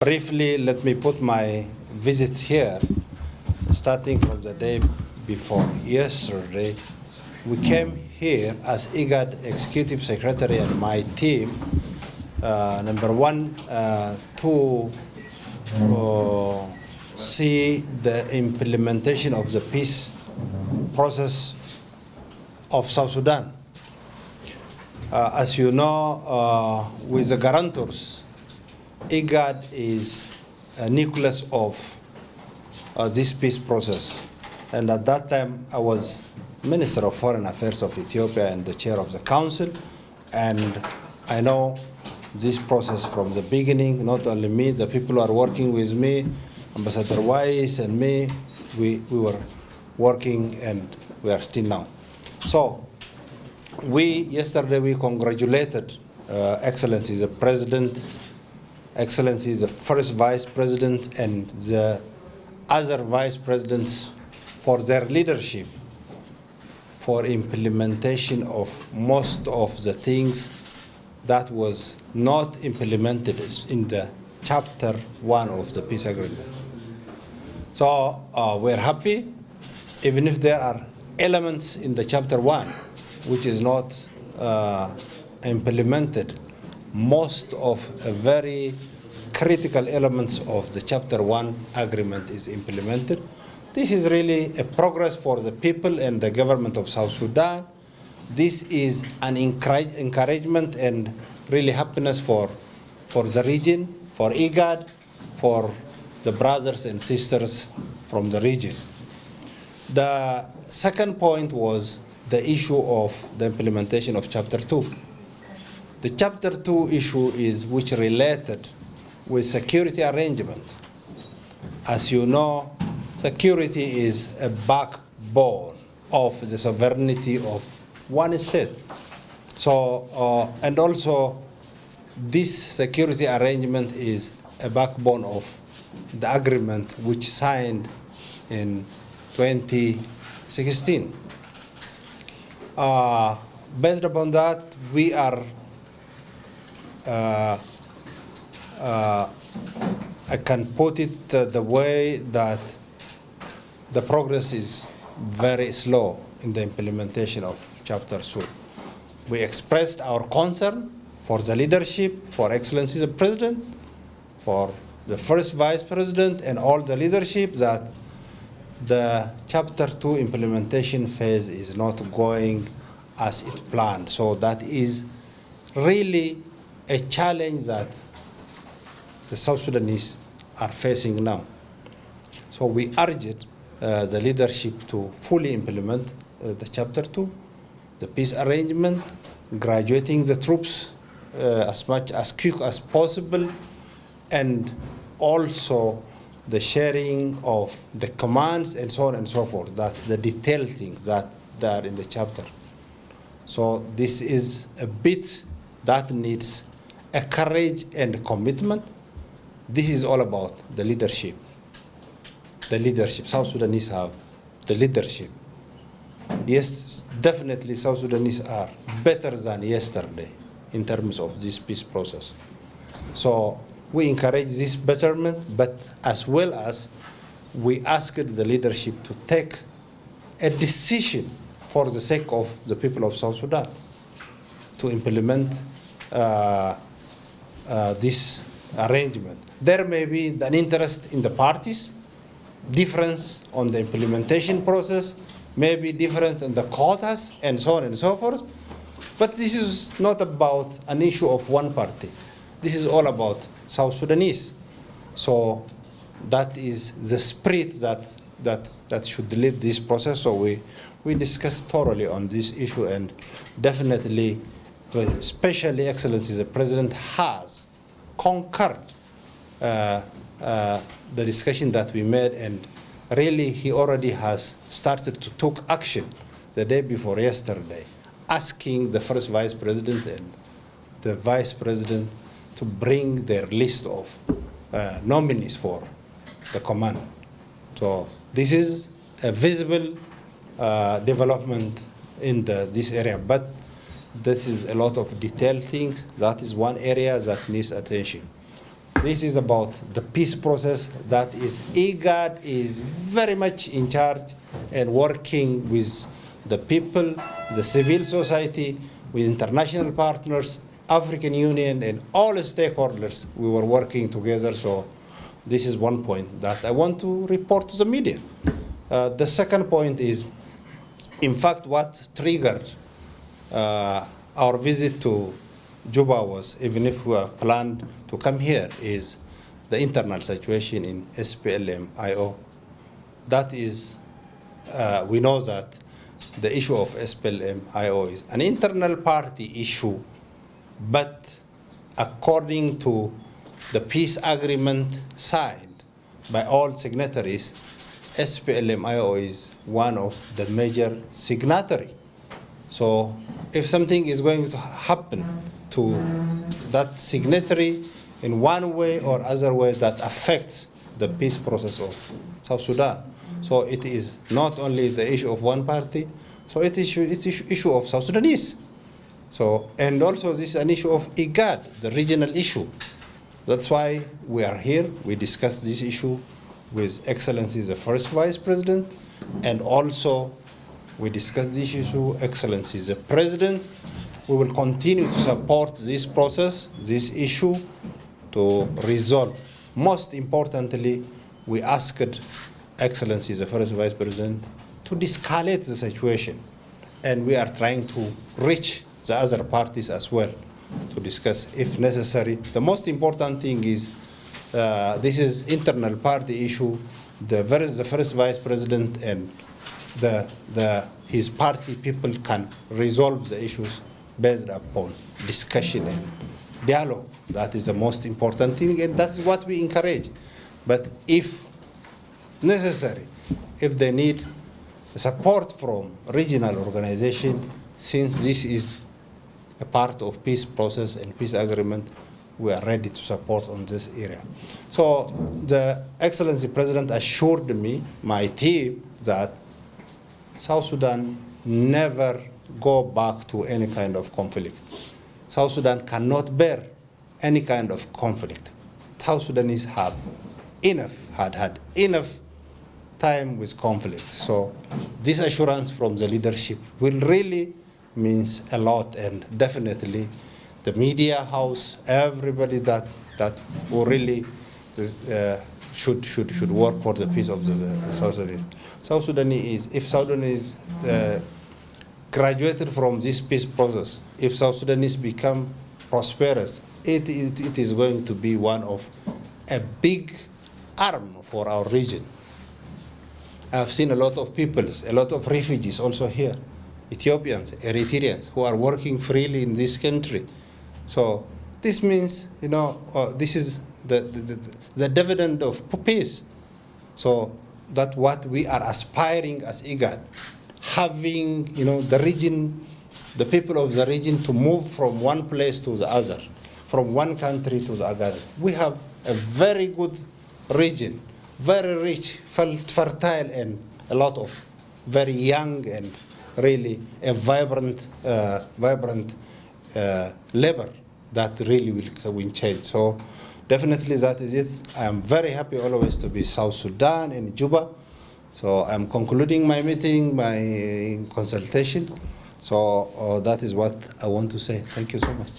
Briefly, let me put my visit here, starting from the day before yesterday. We came here as IGAD Executive Secretary and my team, number one, to see the implementation of the peace process of South Sudan. As you know, with the guarantors, IGAD is a nucleus of this peace process. And at that time, I was Minister of Foreign Affairs of Ethiopia and the chair of the council. And I know this process from the beginning, not only me, the people who are working with me, Ambassador Weiss and me, we were working and we are still now. So yesterday we congratulated Excellency the President, Excellency the First Vice President and the other Vice Presidents for their leadership for implementation of most of the things that was not implemented in the Chapter 1 of the peace agreement. So we're happy, even if there are elements in the Chapter 1 which is not implemented. Most of very critical elements of the Chapter 1 agreement is implemented. This is really a progress for the people and the government of South Sudan. This is an encouragement and really happiness for the region, for IGAD, for the brothers and sisters from the region. The second point was the issue of the implementation of Chapter 2. The Chapter 2 issue is which related with security arrangement. As you know, security is a backbone of the sovereignty of one state. So, and also this security arrangement is a backbone of the agreement which signed in 2016. Based upon that, we are I can put it the way that the progress is very slow in the implementation of Chapter 2. We expressed our concern for the leadership, for Excellency the President, for the First Vice President and all the leadership that the Chapter 2 implementation phase is not going as it planned. So that is really a challenge that the South Sudanese are facing now. So we urged the leadership to fully implement the Chapter 2, the peace arrangement, graduating the troops as quick as possible, and also the sharing of the commands and so on and so forth, that the detailed things that are in the chapter. So this is a bit that needs a courage and a commitment. This is all about the leadership. The leadership. South Sudanese have the leadership. Yes, definitely South Sudanese are better than yesterday in terms of this peace process. So we encourage this betterment, but as well as we asked the leadership to take a decision for the sake of the people of South Sudan to implement this arrangement. There may be an interest in the parties, difference on the implementation process, maybe different in the quotas, and so on and so forth. But this is not about an issue of one party. This is all about South Sudanese. So that is the spirit that should lead this process. So we discussed thoroughly on this issue, and definitely, especially Excellency the President has concurred the discussion that we made, and really he already has started to take action the day before yesterday, asking the First Vice President and the Vice President to bring their list of nominees for the command. So this is a visible development in this area, but this is a lot of detailed things. That is one area that needs attention. This is about the peace process that is IGAD is very much in charge and working with the people, the civil society, with international partners, African Union, and all stakeholders. We were working together, so this is one point that I want to report to the media. The second point is, in fact, what triggered our visit to Juba was, even if we were planned to come here, is the internal situation in SPLM IO. That is, we know that the issue of SPLM IO is an internal party issue, but according to the peace agreement signed by all signatories, SPLM IO is one of the major signatories. So if something is going to happen to that signatory in one way or other way that affects the peace process of South Sudan, so it is not only the issue of one party, so it's issue of South Sudanese. So, and also this is an issue of IGAD, the regional issue. That's why we are here. We discuss this issue with Excellency the First Vice President, and also we discuss this issue, Excellency the President. We will continue to support this process, this issue, to resolve. Most importantly, we asked Excellency the First Vice President to de-escalate the situation, and we are trying to reach the other parties as well to discuss if necessary. The most important thing is this is internal party issue. The First Vice President and his party people can resolve the issues based upon discussion and dialogue. That is the most important thing, and that's what we encourage. But if necessary, if they need support from regional organization, since this is a part of peace process and peace agreement, we are ready to support on this area. So the Excellency President assured me, my team, that South Sudan never go back to any kind of conflict. South Sudan cannot bear any kind of conflict. South Sudanese have had enough time with conflict. So this assurance from the leadership will really means a lot, and definitely the media house, everybody that will really should work for the peace of the South Sudanese. South Sudanese, if South Sudanese graduated from this peace process, if South Sudanese become prosperous, it is going to be one of a big arm for our region. I've seen a lot of peoples, a lot of refugees also here, Ethiopians, Eritreans, who are working freely in this country. So this means, this is the dividend of peace. So that's what we are aspiring as IGAD, having, the region, the people of the region to move from one place to the other, from one country to the other. We have a very good region, very rich, fertile, and a lot of very young and really a vibrant labor that really will change. So definitely that is it. I am very happy always to be South Sudan in Juba. So I'm concluding my meeting, my consultation. So that is what I want to say. Thank you so much.